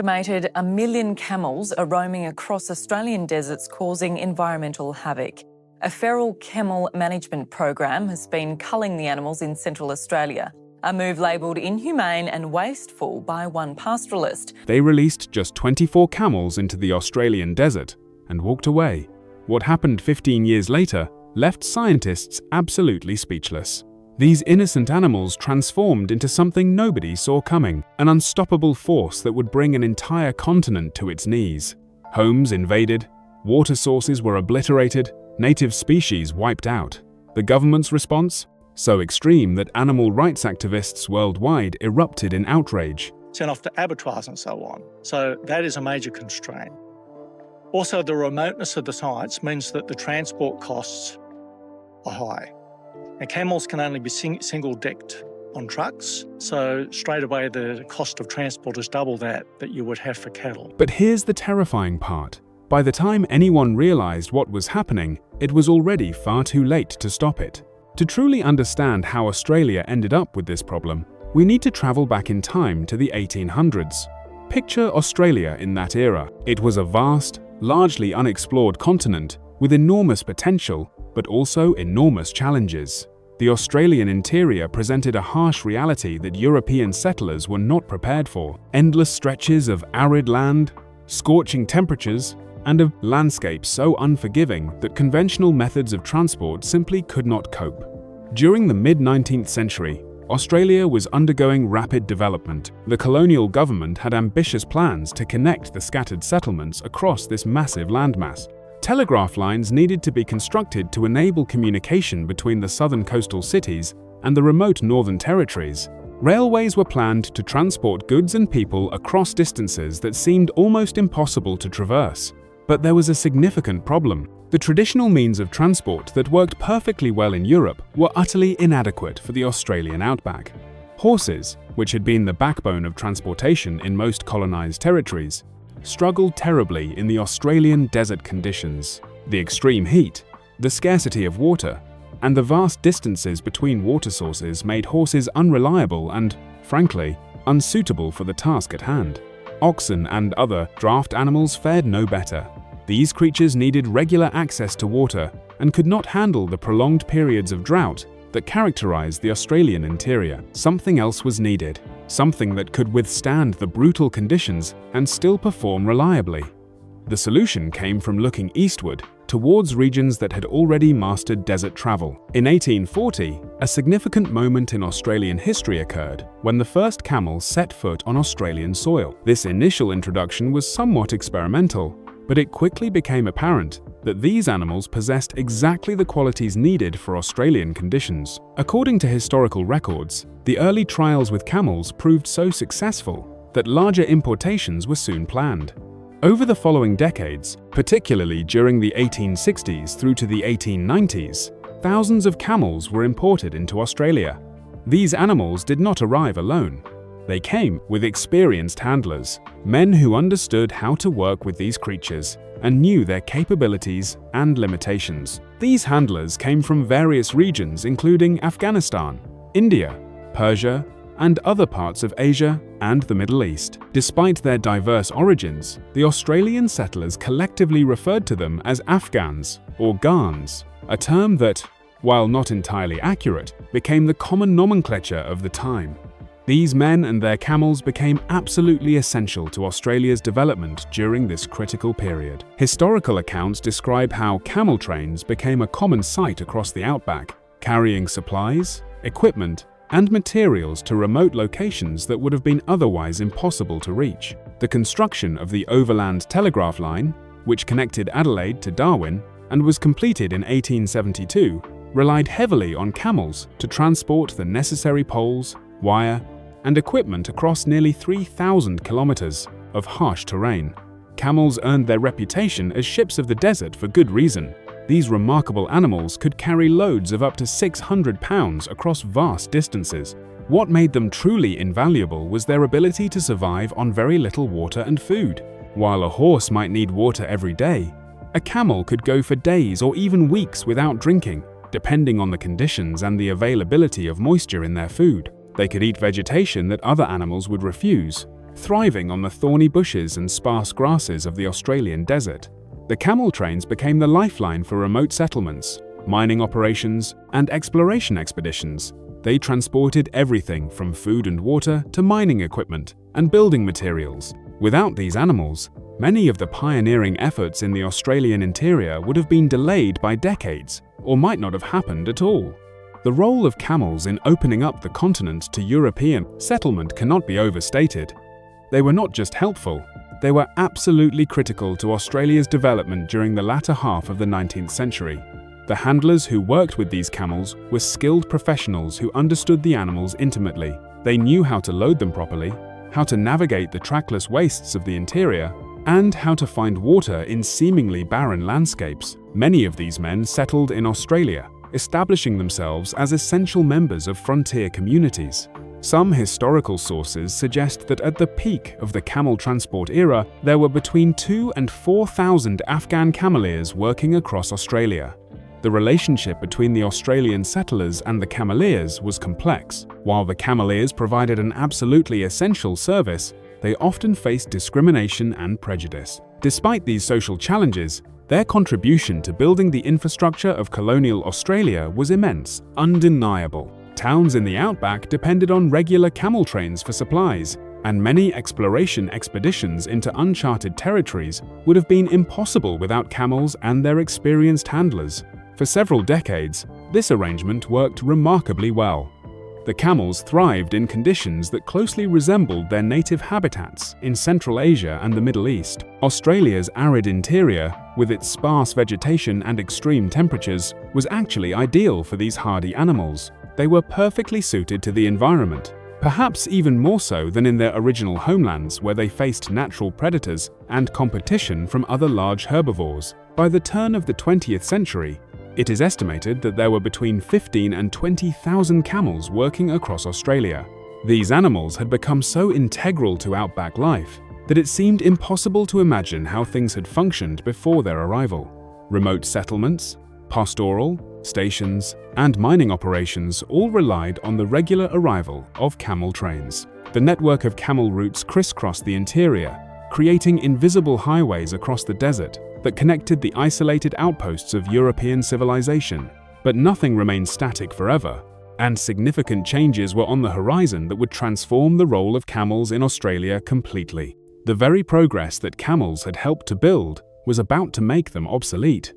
estimated 1 million camels are roaming across Australian deserts, causing environmental havoc. A feral camel management program has been culling the animals in Central Australia, a move labelled inhumane and wasteful by one pastoralist. They released just 24 camels into the Australian desert and walked away. What happened 15 years later left scientists absolutely speechless. These innocent animals transformed into something nobody saw coming, an unstoppable force that would bring an entire continent to its knees. Homes invaded, water sources were obliterated, native species wiped out. The government's response? So extreme that animal rights activists worldwide erupted in outrage. Sent off to abattoirs and so on. So that is a major constraint. Also, the remoteness of the sites means that the transport costs are high. And camels can only be single-decked on trucks, so straight away the cost of transport is double that you would have for cattle. But here's the terrifying part. By the time anyone realized what was happening, it was already far too late to stop it. To truly understand how Australia ended up with this problem, we need to travel back in time to the 1800s. Picture Australia in that era. It was a vast, largely unexplored continent with enormous potential, but also enormous challenges. The Australian interior presented a harsh reality that European settlers were not prepared for. Endless stretches of arid land, scorching temperatures, and a landscape so unforgiving that conventional methods of transport simply could not cope. During the mid-19th century, Australia was undergoing rapid development. The colonial government had ambitious plans to connect the scattered settlements across this massive landmass. Telegraph lines needed to be constructed to enable communication between the southern coastal cities and the remote northern territories. Railways were planned to transport goods and people across distances that seemed almost impossible to traverse. But there was a significant problem. The traditional means of transport that worked perfectly well in Europe were utterly inadequate for the Australian outback. Horses, which had been the backbone of transportation in most colonized territories, struggled terribly in the Australian desert conditions. The extreme heat, the scarcity of water, and the vast distances between water sources made horses unreliable and, frankly, unsuitable for the task at hand. Oxen and other draft animals fared no better. These creatures needed regular access to water and could not handle the prolonged periods of drought that characterized the Australian interior. Something else was needed, something that could withstand the brutal conditions and still perform reliably. The solution came from looking eastward, towards regions that had already mastered desert travel. In 1840, a significant moment in Australian history occurred when the first camels set foot on Australian soil. This initial introduction was somewhat experimental, but it quickly became apparent that these animals possessed exactly the qualities needed for Australian conditions. According to historical records, the early trials with camels proved so successful that larger importations were soon planned. Over the following decades, particularly during the 1860s through to the 1890s, thousands of camels were imported into Australia. These animals did not arrive alone. They came with experienced handlers, men who understood how to work with these creatures and knew their capabilities and limitations. These handlers came from various regions including Afghanistan, India, Persia, and other parts of Asia and the Middle East. Despite their diverse origins, the Australian settlers collectively referred to them as Afghans or Ghans, a term that, while not entirely accurate, became the common nomenclature of the time. These men and their camels became absolutely essential to Australia's development during this critical period. Historical accounts describe how camel trains became a common sight across the outback, carrying supplies, equipment, and materials to remote locations that would have been otherwise impossible to reach. The construction of the overland telegraph line, which connected Adelaide to Darwin and was completed in 1872, relied heavily on camels to transport the necessary poles, wire, and equipment across nearly 3,000 kilometers of harsh terrain. Camels earned their reputation as ships of the desert for good reason. These remarkable animals could carry loads of up to 600 pounds across vast distances. What made them truly invaluable was their ability to survive on very little water and food. While a horse might need water every day, a camel could go for days or even weeks without drinking, depending on the conditions and the availability of moisture in their food. They could eat vegetation that other animals would refuse, thriving on the thorny bushes and sparse grasses of the Australian desert. The camel trains became the lifeline for remote settlements, mining operations, and exploration expeditions. They transported everything from food and water to mining equipment and building materials. Without these animals, many of the pioneering efforts in the Australian interior would have been delayed by decades or might not have happened at all. The role of camels in opening up the continent to European settlement cannot be overstated. They were not just helpful, they were absolutely critical to Australia's development during the latter half of the 19th century. The handlers who worked with these camels were skilled professionals who understood the animals intimately. They knew how to load them properly, how to navigate the trackless wastes of the interior, and how to find water in seemingly barren landscapes. Many of these men settled in Australia, establishing themselves as essential members of frontier communities. Some historical sources suggest that at the peak of the camel transport era, there were between 2,000 and 4,000 Afghan cameleers working across Australia. The relationship between the Australian settlers and the cameleers was complex. While the cameleers provided an absolutely essential service, they often faced discrimination and prejudice. Despite these social challenges, their contribution to building the infrastructure of colonial Australia was immense, undeniable. Towns in the outback depended on regular camel trains for supplies, and many exploration expeditions into uncharted territories would have been impossible without camels and their experienced handlers. For several decades, this arrangement worked remarkably well. The camels thrived in conditions that closely resembled their native habitats in Central Asia and the Middle East. Australia's arid interior, with its sparse vegetation and extreme temperatures, was actually ideal for these hardy animals. They were perfectly suited to the environment, perhaps even more so than in their original homelands where they faced natural predators and competition from other large herbivores. By the turn of the 20th century, it is estimated that there were between 15,000 and 20,000 camels working across Australia. These animals had become so integral to outback life that it seemed impossible to imagine how things had functioned before their arrival. Remote settlements, pastoral, stations, and mining operations all relied on the regular arrival of camel trains. The network of camel routes crisscrossed the interior, creating invisible highways across the desert that connected the isolated outposts of European civilization. But nothing remained static forever, and significant changes were on the horizon that would transform the role of camels in Australia completely. The very progress that camels had helped to build was about to make them obsolete.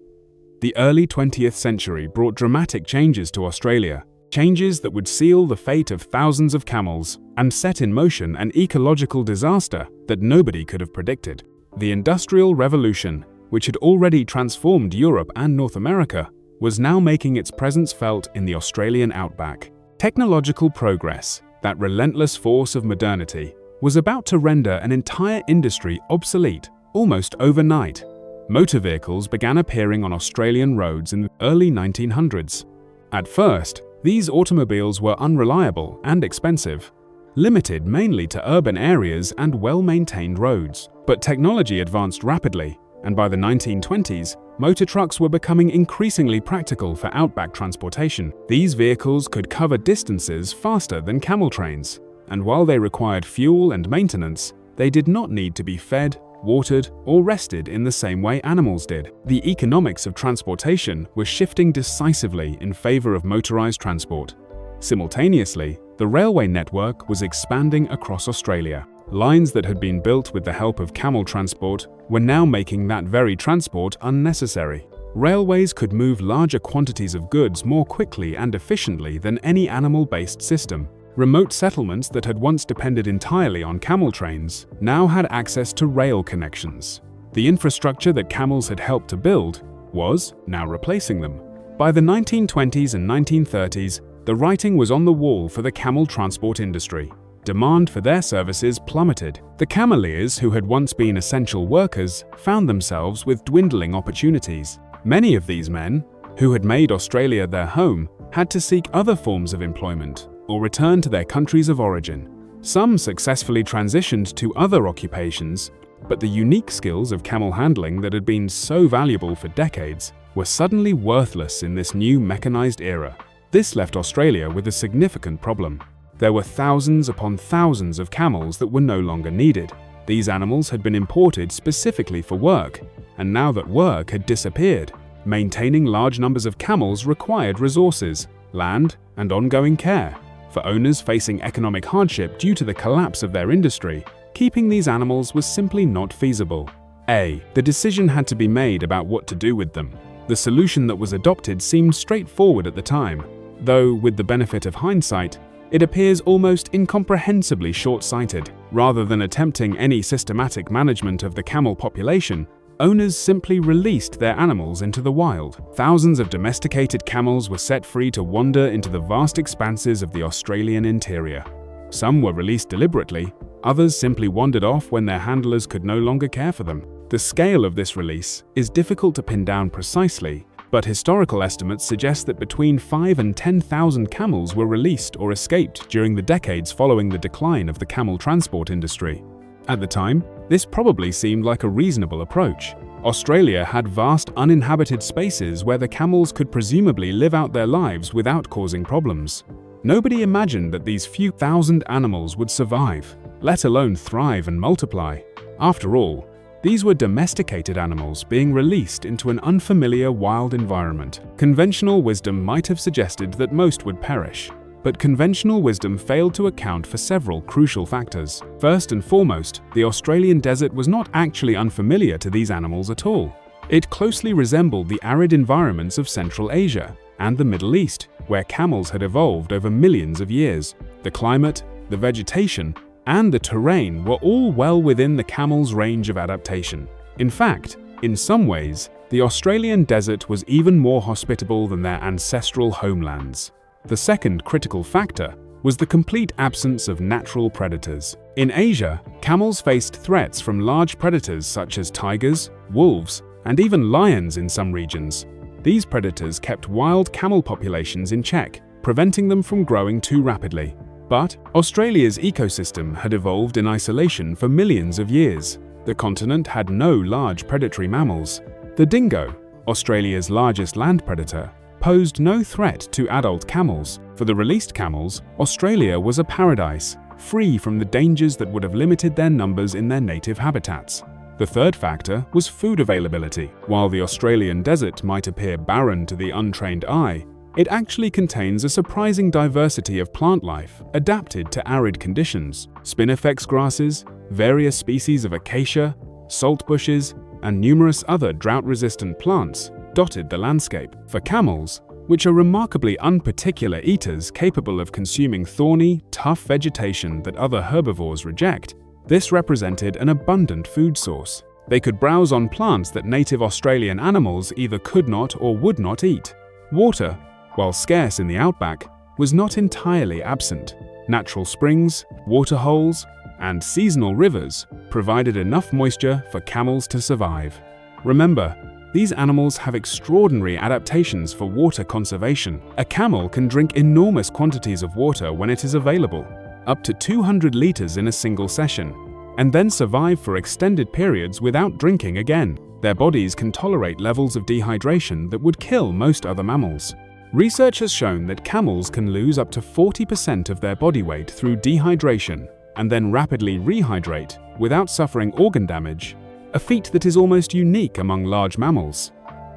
The early 20th century brought dramatic changes to Australia, changes that would seal the fate of thousands of camels and set in motion an ecological disaster that nobody could have predicted. The Industrial Revolution, which had already transformed Europe and North America, was now making its presence felt in the Australian outback. Technological progress, that relentless force of modernity, was about to render an entire industry obsolete almost overnight. Motor vehicles began appearing on Australian roads in the early 1900s. At first, these automobiles were unreliable and expensive, limited mainly to urban areas and well-maintained roads. But technology advanced rapidly, and by the 1920s, motor trucks were becoming increasingly practical for outback transportation. These vehicles could cover distances faster than camel trains, and while they required fuel and maintenance, they did not need to be fed, watered, or rested in the same way animals did. The economics of transportation were shifting decisively in favor of motorized transport. Simultaneously, the railway network was expanding across Australia. Lines that had been built with the help of camel transport were now making that very transport unnecessary. Railways could move larger quantities of goods more quickly and efficiently than any animal-based system. Remote settlements that had once depended entirely on camel trains now had access to rail connections. The infrastructure that camels had helped to build was now replacing them. By the 1920s and 1930s, the writing was on the wall for the camel transport industry. Demand for their services plummeted. The cameleers, who had once been essential workers, found themselves with dwindling opportunities. Many of these men, who had made Australia their home, had to seek other forms of employment or return to their countries of origin. Some successfully transitioned to other occupations, but the unique skills of camel handling that had been so valuable for decades were suddenly worthless in this new mechanized era. This left Australia with a significant problem. There were thousands upon thousands of camels that were no longer needed. These animals had been imported specifically for work, and now that work had disappeared, maintaining large numbers of camels required resources, land, and ongoing care. For owners facing economic hardship due to the collapse of their industry, keeping these animals was simply not feasible. The decision had to be made about what to do with them. The solution that was adopted seemed straightforward at the time, though with the benefit of hindsight, it appears almost incomprehensibly short-sighted. Rather than attempting any systematic management of the camel population, owners simply released their animals into the wild. Thousands of domesticated camels were set free to wander into the vast expanses of the Australian interior. Some were released deliberately, others simply wandered off when their handlers could no longer care for them. The scale of this release is difficult to pin down precisely, but historical estimates suggest that between 5,000 and 10,000 camels were released or escaped during the decades following the decline of the camel transport industry. At the time, this probably seemed like a reasonable approach. Australia had vast uninhabited spaces where the camels could presumably live out their lives without causing problems. Nobody imagined that these few thousand animals would survive, let alone thrive and multiply. After all, these were domesticated animals being released into an unfamiliar wild environment. Conventional wisdom might have suggested that most would perish, but conventional wisdom failed to account for several crucial factors. First and foremost, the Australian desert was not actually unfamiliar to these animals at all. It closely resembled the arid environments of Central Asia and the Middle East, where camels had evolved over millions of years. The climate, the vegetation, and the terrain were all well within the camel's range of adaptation. In fact, in some ways, the Australian desert was even more hospitable than their ancestral homelands. The second critical factor was the complete absence of natural predators. In Asia, camels faced threats from large predators such as tigers, wolves, and even lions in some regions. These predators kept wild camel populations in check, preventing them from growing too rapidly. But Australia's ecosystem had evolved in isolation for millions of years. The continent had no large predatory mammals. The dingo, Australia's largest land predator, posed no threat to adult camels. For the released camels, Australia was a paradise, free from the dangers that would have limited their numbers in their native habitats. The third factor was food availability. While the Australian desert might appear barren to the untrained eye, it actually contains a surprising diversity of plant life adapted to arid conditions. Spinifex grasses, various species of acacia, salt bushes, and numerous other drought-resistant plants dotted the landscape. For camels, which are remarkably unparticular eaters capable of consuming thorny, tough vegetation that other herbivores reject, this represented an abundant food source. They could browse on plants that native Australian animals either could not or would not eat. Water, while scarce in the outback, was not entirely absent. Natural springs, waterholes, and seasonal rivers provided enough moisture for camels to survive. Remember, these animals have extraordinary adaptations for water conservation. A camel can drink enormous quantities of water when it is available, up to 200 liters in a single session, and then survive for extended periods without drinking again. Their bodies can tolerate levels of dehydration that would kill most other mammals. Research has shown that camels can lose up to 40% of their body weight through dehydration and then rapidly rehydrate without suffering organ damage, a feat that is almost unique among large mammals.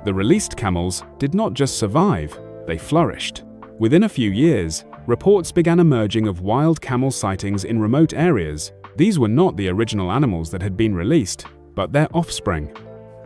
The released camels did not just survive, they flourished. Within a few years, reports began emerging of wild camel sightings in remote areas. These were not the original animals that had been released, but their offspring.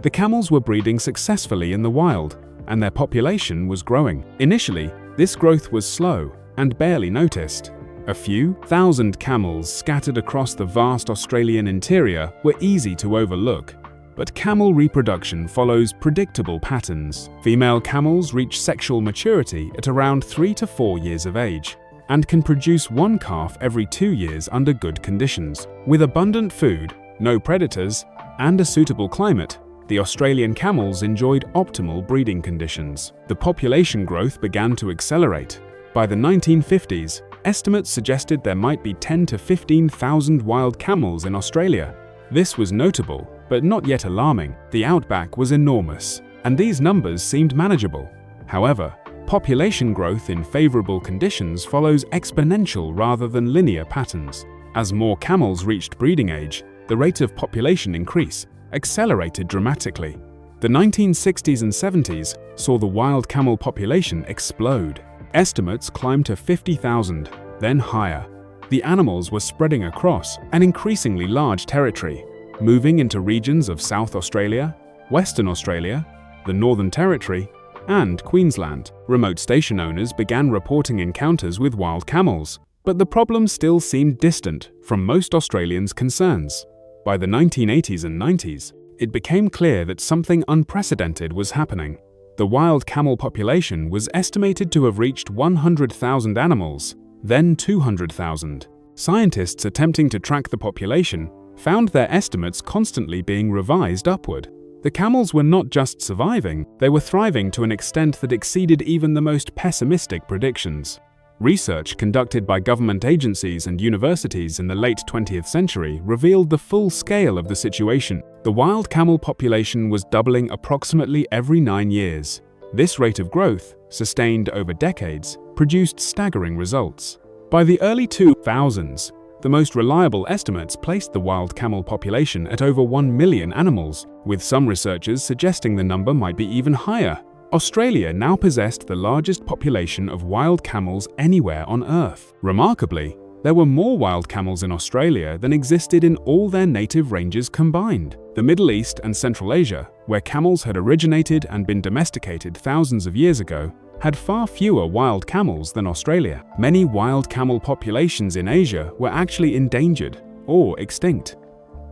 The camels were breeding successfully in the wild, and their population was growing. Initially, this growth was slow and barely noticed. A few thousand camels scattered across the vast Australian interior were easy to overlook. But camel reproduction follows predictable patterns. Female camels reach sexual maturity at around 3 to 4 years of age and can produce one calf every 2 years under good conditions. With abundant food, no predators, and a suitable climate, the Australian camels enjoyed optimal breeding conditions. The population growth began to accelerate. By the 1950s, estimates suggested there might be 10 to 15,000 wild camels in Australia. This was notable, but not yet alarming. The outback was enormous, and these numbers seemed manageable. However, Population growth in favorable conditions follows exponential rather than linear patterns. As more camels reached breeding age, the rate of population increase accelerated dramatically. The 1960s and 70s saw the wild camel population explode. Estimates climbed to 50,000, then higher. The animals were spreading across an increasingly large territory, moving into regions of South Australia, Western Australia, the Northern Territory, and Queensland. Remote station owners began reporting encounters with wild camels, but the problem still seemed distant from most Australians' concerns. By the 1980s and 90s, it became clear that something unprecedented was happening. The wild camel population was estimated to have reached 100,000 animals, then 200,000. Scientists attempting to track the population found their estimates constantly being revised upward. The camels were not just surviving, they were thriving to an extent that exceeded even the most pessimistic predictions. Research conducted by government agencies and universities in the late 20th century revealed the full scale of the situation. The wild camel population was doubling approximately every 9 years. This rate of growth, sustained over decades, produced staggering results. By the early 2000s, the most reliable estimates placed the wild camel population at over 1 million animals, with some researchers suggesting the number might be even higher. Australia now possessed the largest population of wild camels anywhere on Earth. Remarkably, there were more wild camels in Australia than existed in all their native ranges combined. The Middle East and Central Asia, where camels had originated and been domesticated thousands of years ago, had far fewer wild camels than Australia. Many wild camel populations in Asia were actually endangered or extinct.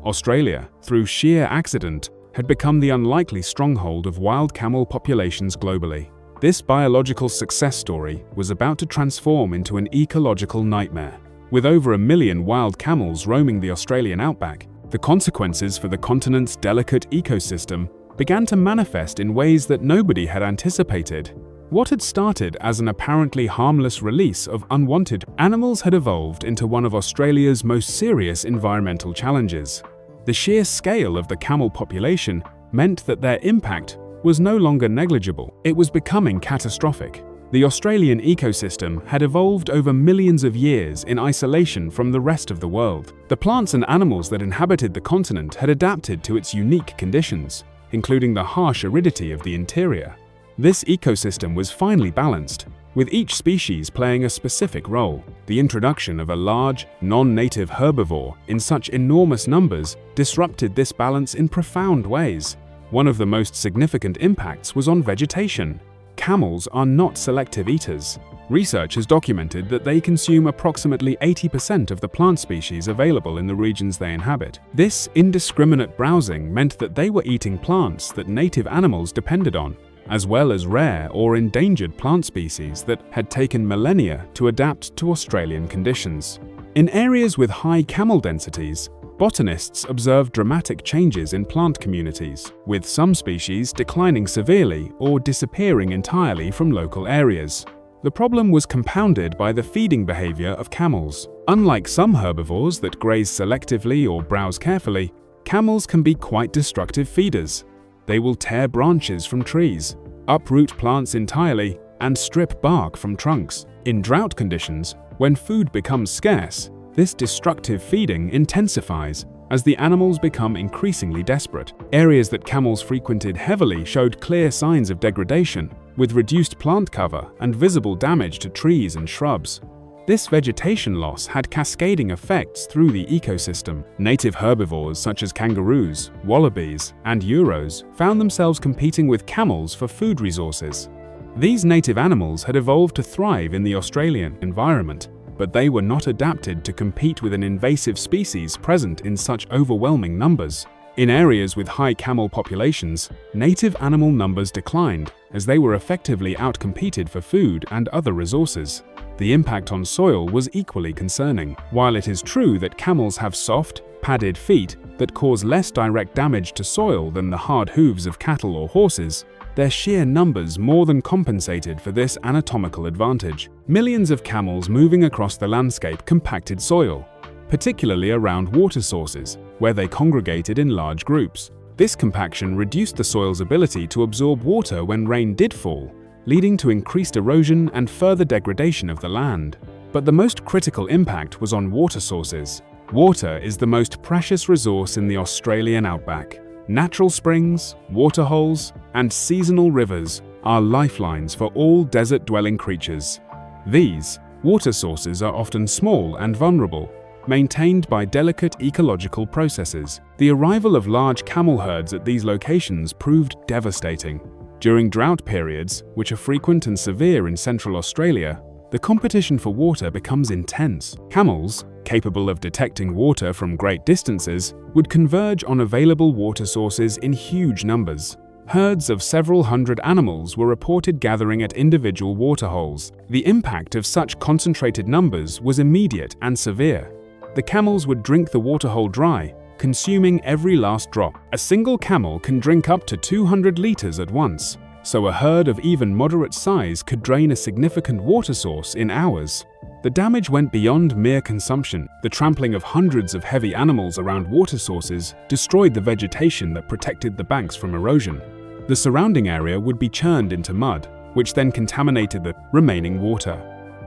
Australia, through sheer accident, had become the unlikely stronghold of wild camel populations globally. This biological success story was about to transform into an ecological nightmare. With over 1 million wild camels roaming the Australian outback, the consequences for the continent's delicate ecosystem began to manifest in ways that nobody had anticipated. What had started as an apparently harmless release of unwanted animals had evolved into one of Australia's most serious environmental challenges. The sheer scale of the camel population meant that their impact was no longer negligible. It was becoming catastrophic. The Australian ecosystem had evolved over millions of years in isolation from the rest of the world. The plants and animals that inhabited the continent had adapted to its unique conditions, including the harsh aridity of the interior. This ecosystem was finely balanced, with each species playing a specific role. The introduction of a large, non-native herbivore in such enormous numbers disrupted this balance in profound ways. One of the most significant impacts was on vegetation. Camels are not selective eaters. Research has documented that they consume approximately 80% of the plant species available in the regions they inhabit. This indiscriminate browsing meant that they were eating plants that native animals depended on, as well as rare or endangered plant species that had taken millennia to adapt to Australian conditions. In areas with high camel densities, botanists observed dramatic changes in plant communities, with some species declining severely or disappearing entirely from local areas. The problem was compounded by the feeding behavior of camels. Unlike some herbivores that graze selectively or browse carefully, camels can be quite destructive feeders. They will tear branches from trees, uproot plants entirely, and strip bark from trunks. In drought conditions, when food becomes scarce, this destructive feeding intensifies as the animals become increasingly desperate. Areas that camels frequented heavily showed clear signs of degradation, with reduced plant cover and visible damage to trees and shrubs. This vegetation loss had cascading effects through the ecosystem. Native herbivores such as kangaroos, wallabies, and uros found themselves competing with camels for food resources. These native animals had evolved to thrive in the Australian environment, but they were not adapted to compete with an invasive species present in such overwhelming numbers. In areas with high camel populations, native animal numbers declined as they were effectively outcompeted for food and other resources. The impact on soil was equally concerning. While it is true that camels have soft, padded feet that cause less direct damage to soil than the hard hooves of cattle or horses, their sheer numbers more than compensated for this anatomical advantage. Millions of camels moving across the landscape compacted soil, particularly around water sources, where they congregated in large groups. This compaction reduced the soil's ability to absorb water when rain did fall, leading to increased erosion and further degradation of the land. But the most critical impact was on water sources. Water is the most precious resource in the Australian outback. Natural springs, waterholes, and seasonal rivers are lifelines for all desert-dwelling creatures. These water sources are often small and vulnerable, maintained by delicate ecological processes. The arrival of large camel herds at these locations proved devastating. During drought periods, which are frequent and severe in central Australia, the competition for water becomes intense. Camels, capable of detecting water from great distances, would converge on available water sources in huge numbers. Herds of several hundred animals were reported gathering at individual waterholes. The impact of such concentrated numbers was immediate and severe. The camels would drink the waterhole dry, consuming every last drop. A single camel can drink up to 200 liters at once, so a herd of even moderate size could drain a significant water source in hours. The damage went beyond mere consumption. The trampling of hundreds of heavy animals around water sources destroyed the vegetation that protected the banks from erosion. The surrounding area would be churned into mud, which then contaminated the remaining water.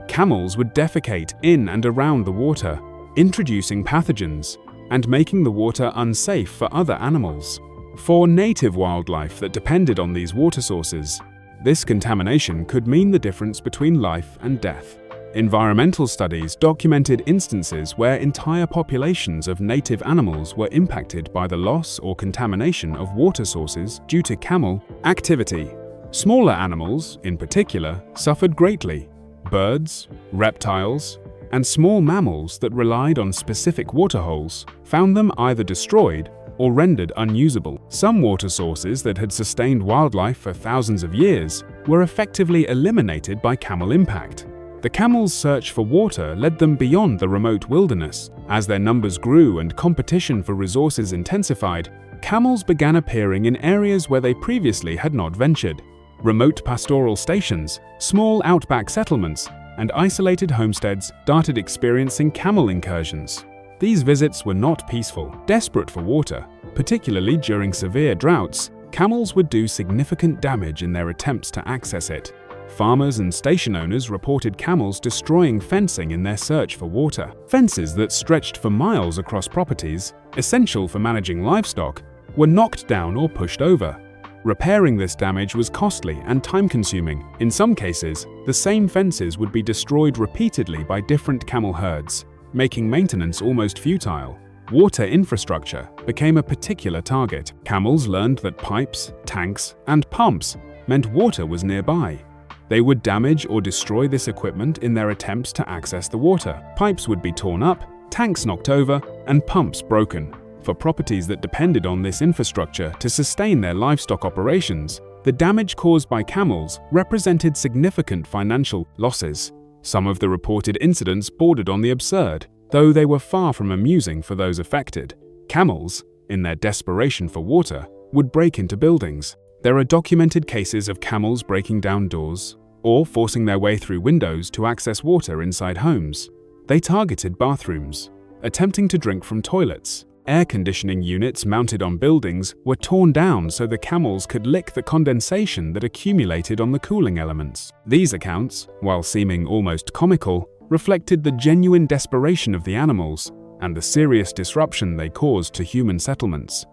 Camels would defecate in and around the water, introducing pathogens and making the water unsafe for other animals. For native wildlife that depended on these water sources, this contamination could mean the difference between life and death. Environmental studies documented instances where entire populations of native animals were impacted by the loss or contamination of water sources due to camel activity. Smaller animals, in particular, suffered greatly. Birds, reptiles, and small mammals that relied on specific waterholes found them either destroyed or rendered unusable. Some water sources that had sustained wildlife for thousands of years were effectively eliminated by camel impact. The camels' search for water led them beyond the remote wilderness. As their numbers grew and competition for resources intensified, camels began appearing in areas where they previously had not ventured. Remote pastoral stations, small outback settlements, and isolated homesteads started experiencing camel incursions. These visits were not peaceful. Desperate for water, particularly during severe droughts, camels would do significant damage in their attempts to access it. Farmers and station owners reported camels destroying fencing in their search for water. Fences that stretched for miles across properties, essential for managing livestock, were knocked down or pushed over. Repairing this damage was costly and time-consuming. In some cases, the same fences would be destroyed repeatedly by different camel herds, making maintenance almost futile. Water infrastructure became a particular target. Camels learned that pipes, tanks, and pumps meant water was nearby. They would damage or destroy this equipment in their attempts to access the water. Pipes would be torn up, tanks knocked over, and pumps broken. For properties that depended on this infrastructure to sustain their livestock operations, the damage caused by camels represented significant financial losses. Some of the reported incidents bordered on the absurd, though they were far from amusing for those affected. Camels, in their desperation for water, would break into buildings. There are documented cases of camels breaking down doors or forcing their way through windows to access water inside homes. They targeted bathrooms, attempting to drink from toilets. Air conditioning units mounted on buildings were torn down so the camels could lick the condensation that accumulated on the cooling elements. These accounts, while seeming almost comical, reflected the genuine desperation of the animals and the serious disruption they caused to human settlements.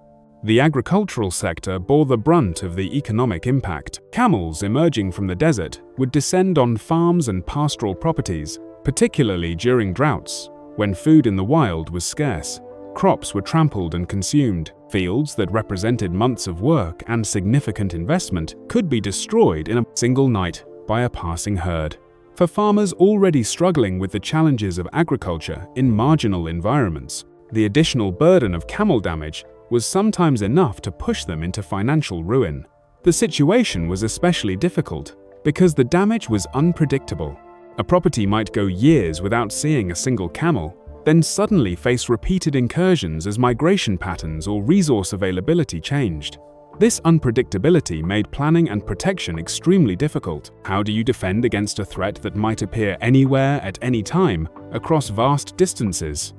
The agricultural sector bore the brunt of the economic impact. Camels emerging from the desert would descend on farms and pastoral properties, particularly during droughts, when food in the wild was scarce. Crops were trampled and consumed. Fields that represented months of work and significant investment could be destroyed in a single night by a passing herd. For farmers already struggling with the challenges of agriculture in marginal environments, the additional burden of camel damage was sometimes enough to push them into financial ruin. The situation was especially difficult because the damage was unpredictable. A property might go years without seeing a single camel, then suddenly face repeated incursions as migration patterns or resource availability changed. This unpredictability made planning and protection extremely difficult. How do you defend against a threat that might appear anywhere at any time, across vast distances?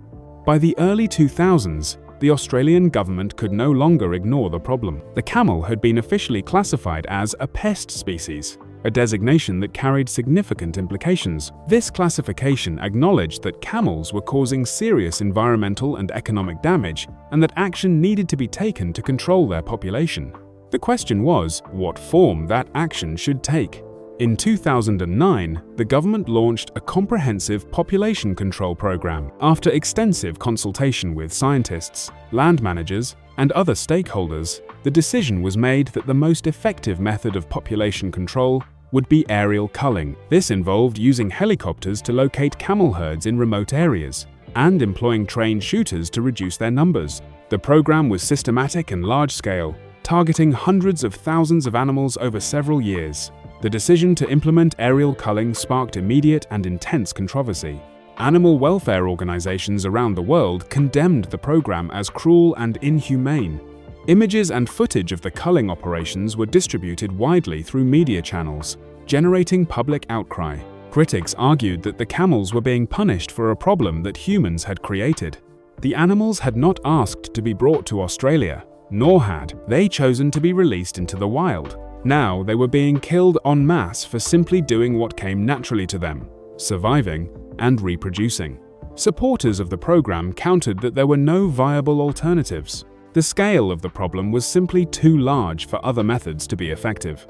By the early 2000s, the Australian government could no longer ignore the problem. The camel had been officially classified as a pest species. a designation that carried significant implications. This classification acknowledged that camels were causing serious environmental and economic damage and that action needed to be taken to control their population. The question was what form that action should take. In 2009, the government launched a comprehensive population control program. After extensive consultation with scientists, land managers, and other stakeholders, the decision was made that the most effective method of population control would be aerial culling. This involved using helicopters to locate camel herds in remote areas and employing trained shooters to reduce their numbers. The program was systematic and large-scale, targeting hundreds of thousands of animals over several years. The decision to implement aerial culling sparked immediate and intense controversy. Animal welfare organizations around the world condemned the program as cruel and inhumane. Images and footage of the culling operations were distributed widely through media channels, generating public outcry. Critics argued that the camels were being punished for a problem that humans had created. The animals had not asked to be brought to Australia, nor had they chosen to be released into the wild. Now they were being killed en masse for simply doing what came naturally to them, surviving and reproducing. Supporters of the program countered that there were no viable alternatives. The scale of the problem was simply too large for other methods to be effective.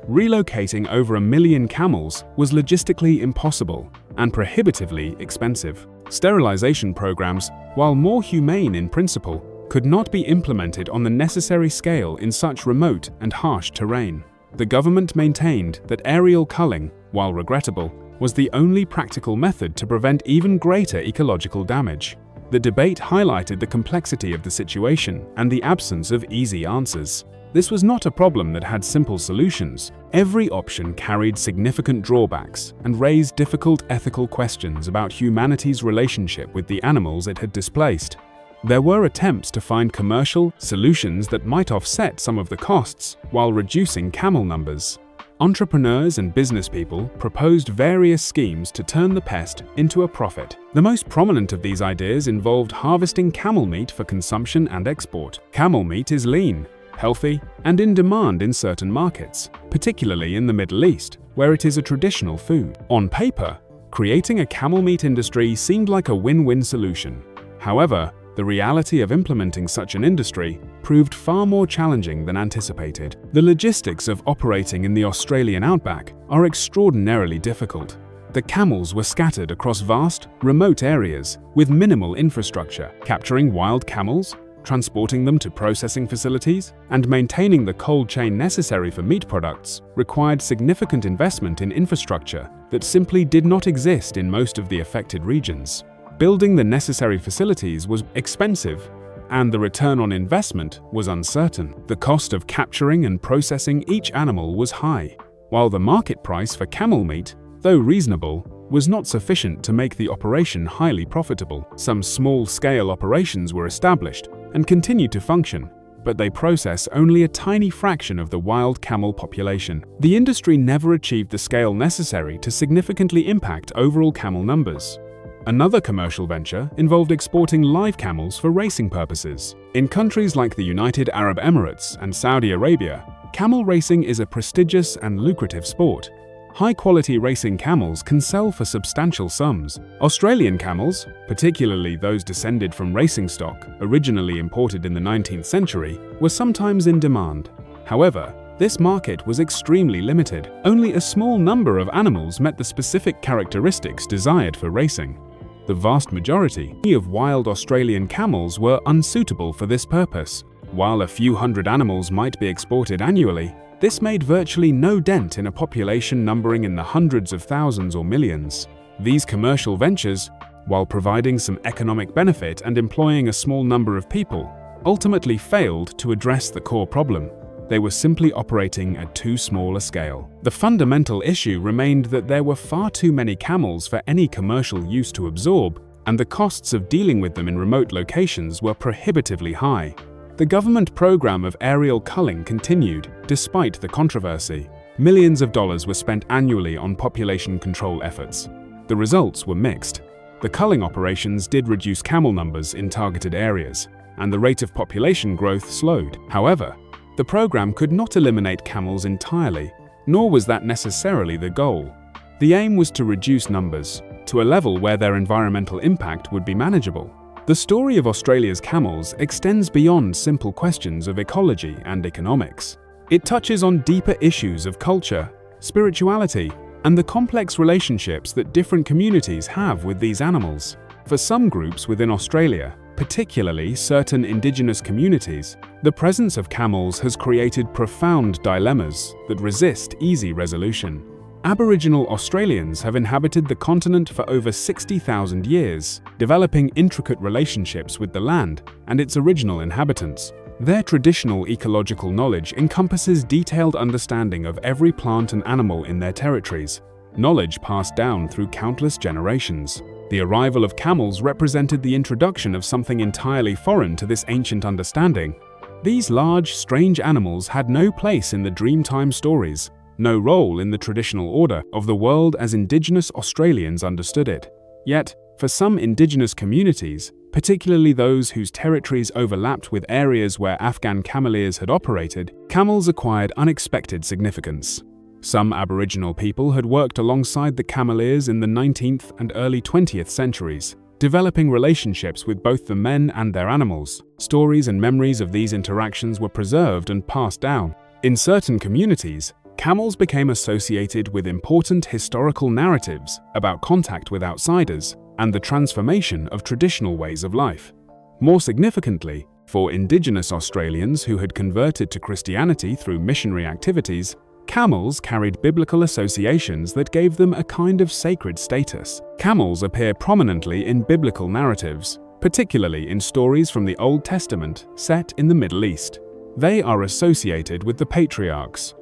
Relocating over 1 million camels was logistically impossible and prohibitively expensive. Sterilization programs, while more humane in principle, could not be implemented on the necessary scale in such remote and harsh terrain. The government maintained that aerial culling, while regrettable, was the only practical method to prevent even greater ecological damage. The debate highlighted the complexity of the situation and the absence of easy answers. This was not a problem that had simple solutions. Every option carried significant drawbacks and raised difficult ethical questions about humanity's relationship with the animals it had displaced. There were attempts to find commercial solutions that might offset some of the costs while reducing camel numbers. Entrepreneurs and business people proposed various schemes to turn the pest into a profit. The most prominent of these ideas involved harvesting camel meat for consumption and export. Camel meat is lean, healthy, and in demand in certain markets, particularly in the Middle East, where it is a traditional food. On paper, creating a camel meat industry seemed like a win-win solution. However, the reality of implementing such an industry proved far more challenging than anticipated. The logistics of operating in the Australian outback are extraordinarily difficult. The camels were scattered across vast, remote areas with minimal infrastructure. Capturing wild camels, transporting them to processing facilities, and maintaining the cold chain necessary for meat products required significant investment in infrastructure that simply did not exist in most of the affected regions. Building the necessary facilities was expensive, and the return on investment was uncertain. The cost of capturing and processing each animal was high, while the market price for camel meat, though reasonable, was not sufficient to make the operation highly profitable. Some small-scale operations were established and continued to function, but they process only a tiny fraction of the wild camel population. The industry never achieved the scale necessary to significantly impact overall camel numbers. Another commercial venture involved exporting live camels for racing purposes. In countries like the United Arab Emirates and Saudi Arabia, camel racing is a prestigious and lucrative sport. High-quality racing camels can sell for substantial sums. Australian camels, particularly those descended from racing stock originally imported in the 19th century, were sometimes in demand. However, this market was extremely limited. Only a small number of animals met the specific characteristics desired for racing. The vast majority of wild Australian camels were unsuitable for this purpose. While a few hundred animals might be exported annually, this made virtually no dent in a population numbering in the hundreds of thousands or millions. These commercial ventures, while providing some economic benefit and employing a small number of people, ultimately failed to address the core problem. They were simply operating at too small a scale. The fundamental issue remained that there were far too many camels for any commercial use to absorb, and the costs of dealing with them in remote locations were prohibitively high. The government program of aerial culling continued, despite the controversy. Millions of dollars were spent annually on population control efforts. The results were mixed. The culling operations did reduce camel numbers in targeted areas, and the rate of population growth slowed. However, the program could not eliminate camels entirely. nor was that necessarily the goal. The aim was to reduce numbers to a level where their environmental impact would be manageable. The story of Australia's camels extends beyond simple questions of ecology and economics. It touches on deeper issues of culture, spirituality, and the complex relationships that different communities have with these animals. For some groups within Australia, particularly certain indigenous communities, the presence of camels has created profound dilemmas that resist easy resolution. Aboriginal Australians have inhabited the continent for over 60,000 years, developing intricate relationships with the land and its original inhabitants. Their traditional ecological knowledge encompasses detailed understanding of every plant and animal in their territories, knowledge passed down through countless generations. The arrival of camels represented the introduction of something entirely foreign to this ancient understanding. These large, strange animals had no place in the Dreamtime stories, no role in the traditional order of the world as Indigenous Australians understood it. Yet, for some Indigenous communities, particularly those whose territories overlapped with areas where Afghan cameleers had operated, camels acquired unexpected significance. Some Aboriginal people had worked alongside the cameleers in the 19th and early 20th centuries, developing relationships with both the men and their animals. Stories and memories of these interactions were preserved and passed down. In certain communities, camels became associated with important historical narratives about contact with outsiders and the transformation of traditional ways of life. More significantly, for Indigenous Australians who had converted to Christianity through missionary activities, camels carried biblical associations that gave them a kind of sacred status. Camels appear prominently in biblical narratives, particularly in stories from the Old Testament set in the Middle East. They are associated with the patriarchs,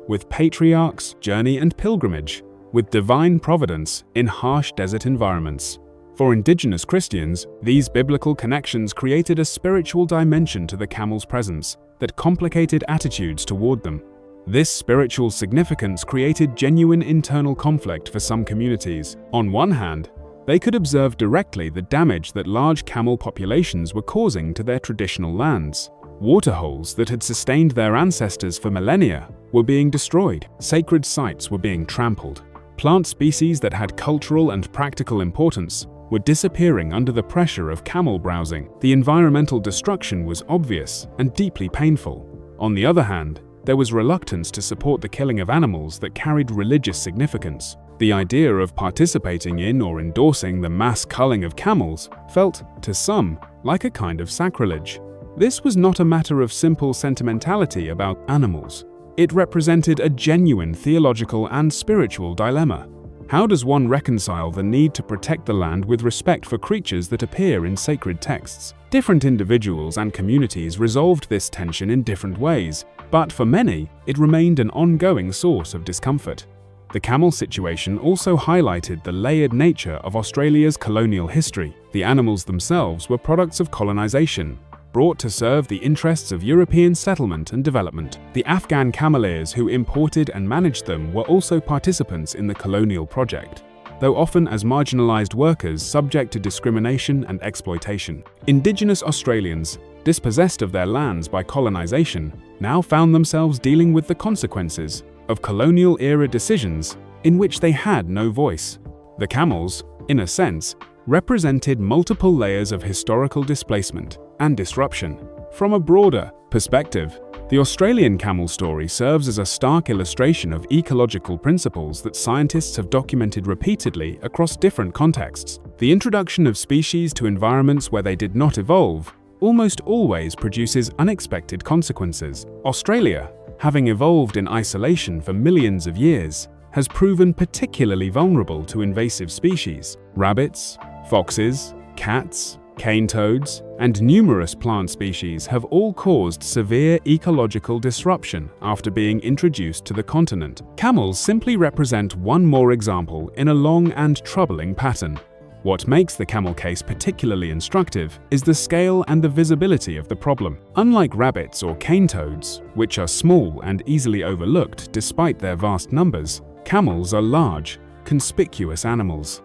journey and pilgrimage, with divine providence in harsh desert environments. For Indigenous Christians, these biblical connections created a spiritual dimension to the camel's presence that complicated attitudes toward them. This spiritual significance created genuine internal conflict for some communities. On one hand, they could observe directly the damage that large camel populations were causing to their traditional lands. Waterholes that had sustained their ancestors for millennia were being destroyed. Sacred sites were being trampled. Plant species that had cultural and practical importance were disappearing under the pressure of camel browsing. The environmental destruction was obvious and deeply painful. On the other hand, there was reluctance to support the killing of animals that carried religious significance. The idea of participating in or endorsing the mass culling of camels felt, to some, like a kind of sacrilege. This was not a matter of simple sentimentality about animals. It represented a genuine theological and spiritual dilemma. How does one reconcile the need to protect the land with respect for creatures that appear in sacred texts? Different individuals and communities resolved this tension in different ways, but for many, it remained an ongoing source of discomfort. The camel situation also highlighted the layered nature of Australia's colonial history. The animals themselves were products of colonization, brought to serve the interests of European settlement and development. The Afghan cameleers who imported and managed them were also participants in the colonial project, though often as marginalized workers subject to discrimination and exploitation. Indigenous Australians, dispossessed of their lands by colonization, now found themselves dealing with the consequences of colonial-era decisions in which they had no voice. The camels, in a sense, represented multiple layers of historical displacement and disruption. From a broader perspective, the Australian camel story serves as a stark illustration of ecological principles that scientists have documented repeatedly across different contexts. The introduction of species to environments where they did not evolve almost always produces unexpected consequences. Australia, having evolved in isolation for millions of years, has proven particularly vulnerable to invasive species. Rabbits, foxes, cats, cane toads, and numerous plant species have all caused severe ecological disruption after being introduced to the continent. Camels simply represent one more example in a long and troubling pattern. What makes the camel case particularly instructive is the scale and the visibility of the problem. Unlike rabbits or cane toads, which are small and easily overlooked despite their vast numbers, camels are large, conspicuous animals.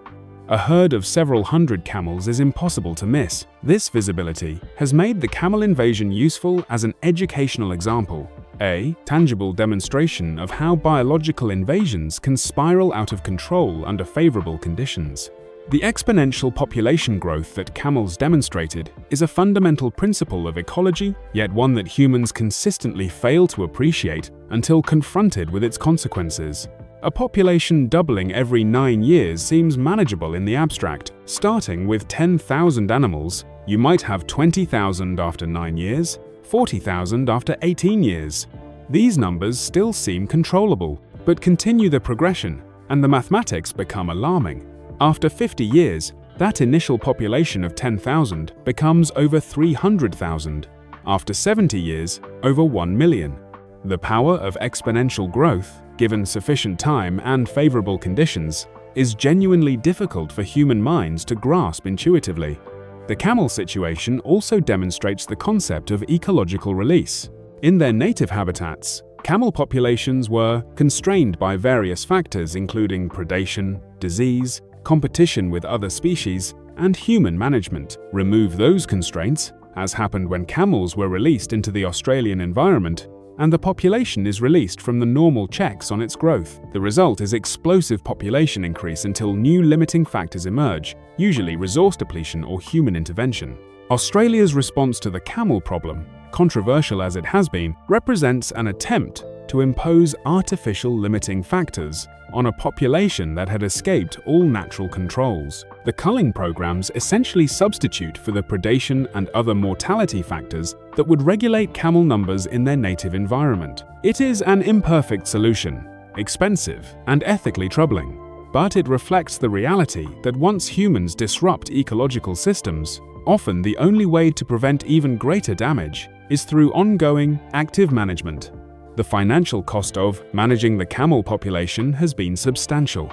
A herd of several hundred camels is impossible to miss. This visibility has made the camel invasion useful as an educational example, A tangible demonstration of how biological invasions can spiral out of control under favorable conditions. The exponential population growth that camels demonstrated is a fundamental principle of ecology, yet one that humans consistently fail to appreciate until confronted with its consequences. A population doubling every 9 years seems manageable in the abstract. Starting with 10,000 animals, you might have 20,000 after 9 years, 40,000 after 18 years. These numbers still seem controllable, but continue the progression, and the mathematics become alarming. After 50 years, that initial population of 10,000 becomes over 300,000. After 70 years, over 1 million. The power of exponential growth, given sufficient time and favorable conditions, is genuinely difficult for human minds to grasp intuitively. The camel situation also demonstrates the concept of ecological release. In their native habitats, camel populations were constrained by various factors including predation, disease, competition with other species, and human management. Remove those constraints, as happened when camels were released into the Australian environment, and the population is released from the normal checks on its growth. The result is explosive population increase until new limiting factors emerge, usually resource depletion or human intervention. Australia's response to the camel problem, controversial as it has been, represents an attempt to impose artificial limiting factors on a population that had escaped all natural controls. The culling programs essentially substitute for the predation and other mortality factors that would regulate camel numbers in their native environment. It is an imperfect solution, expensive, and ethically troubling, but it reflects the reality that once humans disrupt ecological systems, often the only way to prevent even greater damage is through ongoing, active management. The financial cost of managing the camel population has been substantial.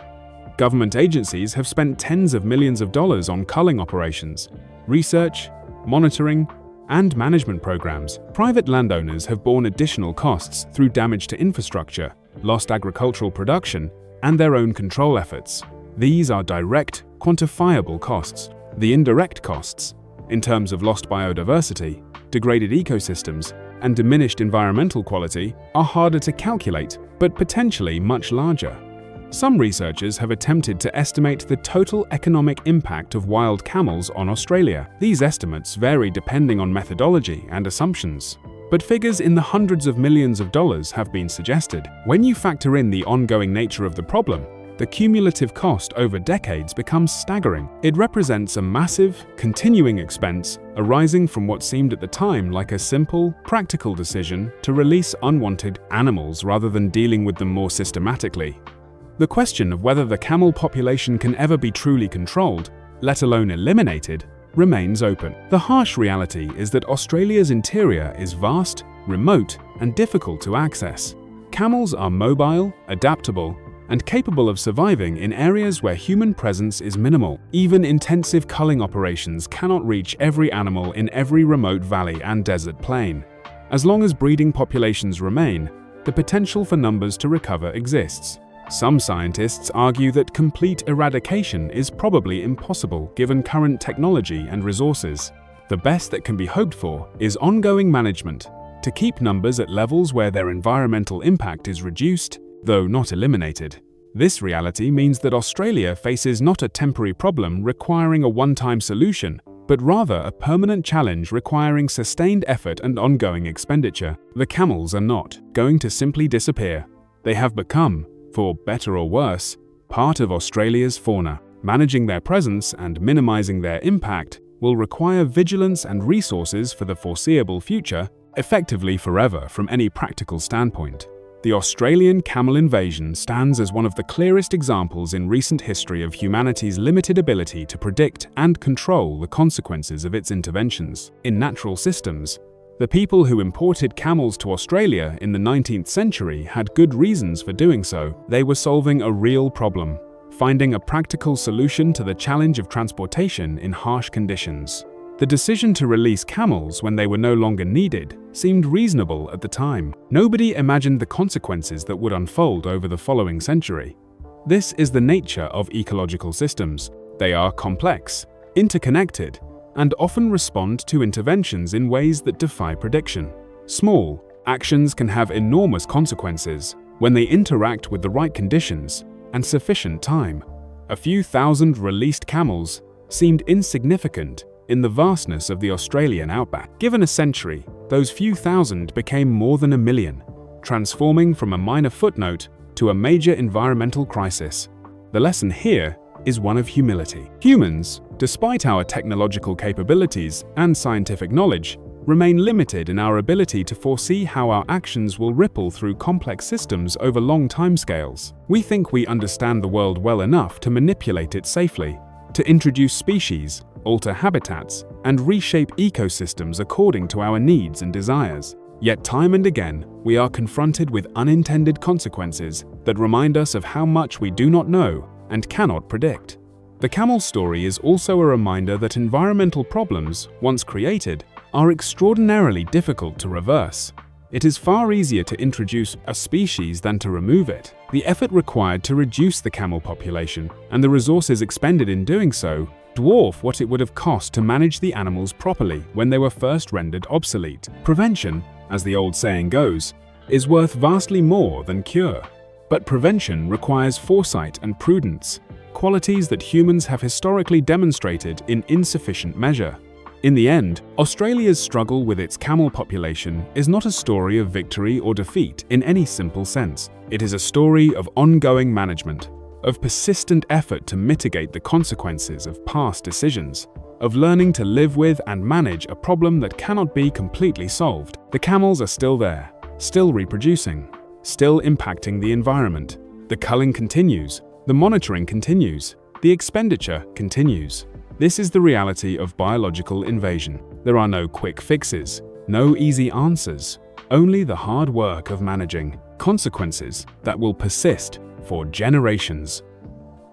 Government agencies have spent tens of millions of dollars on culling operations, research, monitoring, and management programs. Private landowners have borne additional costs through damage to infrastructure, lost agricultural production, and their own control efforts. These are direct, quantifiable costs. The indirect costs, in terms of lost biodiversity, degraded ecosystems, and diminished environmental quality, are harder to calculate, but potentially much larger. Some researchers have attempted to estimate the total economic impact of wild camels on Australia. These estimates vary depending on methodology and assumptions, but figures in the hundreds of millions of dollars have been suggested. When you factor in the ongoing nature of the problem, the cumulative cost over decades becomes staggering. It represents a massive, continuing expense arising from what seemed at the time like a simple, practical decision to release unwanted animals rather than dealing with them more systematically. The question of whether the camel population can ever be truly controlled, let alone eliminated, remains open. The harsh reality is that Australia's interior is vast, remote, and difficult to access. Camels are mobile, adaptable, and capable of surviving in areas where human presence is minimal. Even intensive culling operations cannot reach every animal in every remote valley and desert plain. As long as breeding populations remain, the potential for numbers to recover exists. Some scientists argue that complete eradication is probably impossible given current technology and resources. The best that can be hoped for is ongoing management to keep numbers at levels where their environmental impact is reduced, though not eliminated. This reality means that Australia faces not a temporary problem requiring a one-time solution, but rather a permanent challenge requiring sustained effort and ongoing expenditure. The camels are not going to simply disappear. They have become, for better or worse, part of Australia's fauna. Managing their presence and minimizing their impact will require vigilance and resources for the foreseeable future, effectively forever from any practical standpoint. The Australian camel invasion stands as one of the clearest examples in recent history of humanity's limited ability to predict and control the consequences of its interventions. In natural systems, the people who imported camels to Australia in the 19th century had good reasons for doing so. They were solving a real problem, finding a practical solution to the challenge of transportation in harsh conditions. The decision to release camels when they were no longer needed seemed reasonable at the time. Nobody imagined the consequences that would unfold over the following century. This is the nature of ecological systems. They are complex, interconnected, and often respond to interventions in ways that defy prediction. Small, Actions can have enormous consequences when they interact with the right conditions and sufficient time. A few thousand released camels seemed insignificant in the vastness of the Australian outback. Given a century, those few thousand became more than 1 million, transforming from a minor footnote to a major environmental crisis. The lesson here is one of humility. Humans, despite our technological capabilities and scientific knowledge, remain limited in our ability to foresee how our actions will ripple through complex systems over long timescales. We think we understand the world well enough to manipulate it safely, to introduce species, alter habitats, and reshape ecosystems according to our needs and desires. Yet time and again, we are confronted with unintended consequences that remind us of how much we do not know and cannot predict. The camel story is also a reminder that environmental problems, once created, are extraordinarily difficult to reverse. It is far easier to introduce a species than to remove it. The effort required to reduce the camel population and the resources expended in doing so dwarf what it would have cost to manage the animals properly when they were first rendered obsolete. Prevention, as the old saying goes, is worth vastly more than cure. But prevention requires foresight and prudence, qualities that humans have historically demonstrated in insufficient measure. In the end, Australia's struggle with its camel population is not a story of victory or defeat in any simple sense. It is a story of ongoing management, of persistent effort to mitigate the consequences of past decisions, of learning to live with and manage a problem that cannot be completely solved. The camels are still there, still reproducing, still impacting the environment. The culling continues, the monitoring continues, the expenditure continues. This is the reality of biological invasion. There are no quick fixes, no easy answers, only the hard work of managing consequences that will persist for generations.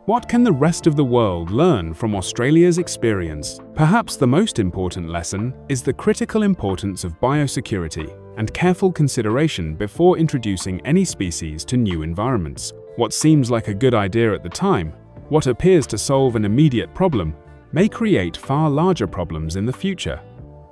What can the rest of the world learn from Australia's experience? Perhaps the most important lesson is the critical importance of biosecurity and careful consideration before introducing any species to new environments. What seems like a good idea at the time, what appears to solve an immediate problem, may create far larger problems in the future.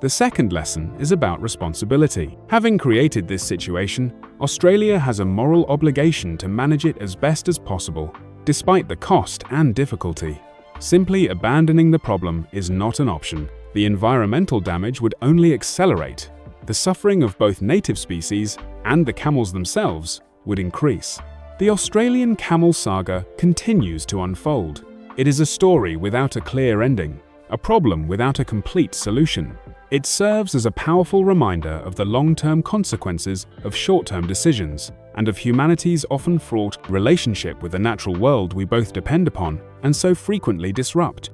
The second lesson is about responsibility. Having created this situation, Australia has a moral obligation to manage it as best as possible, despite the cost and difficulty. Simply abandoning the problem is not an option. The environmental damage would only accelerate. The suffering of both native species and the camels themselves would increase. The Australian camel saga continues to unfold. It is a story without a clear ending, a problem without a complete solution. It serves as a powerful reminder of the long-term consequences of short-term decisions and of humanity's often fraught relationship with the natural world we both depend upon and so frequently disrupt.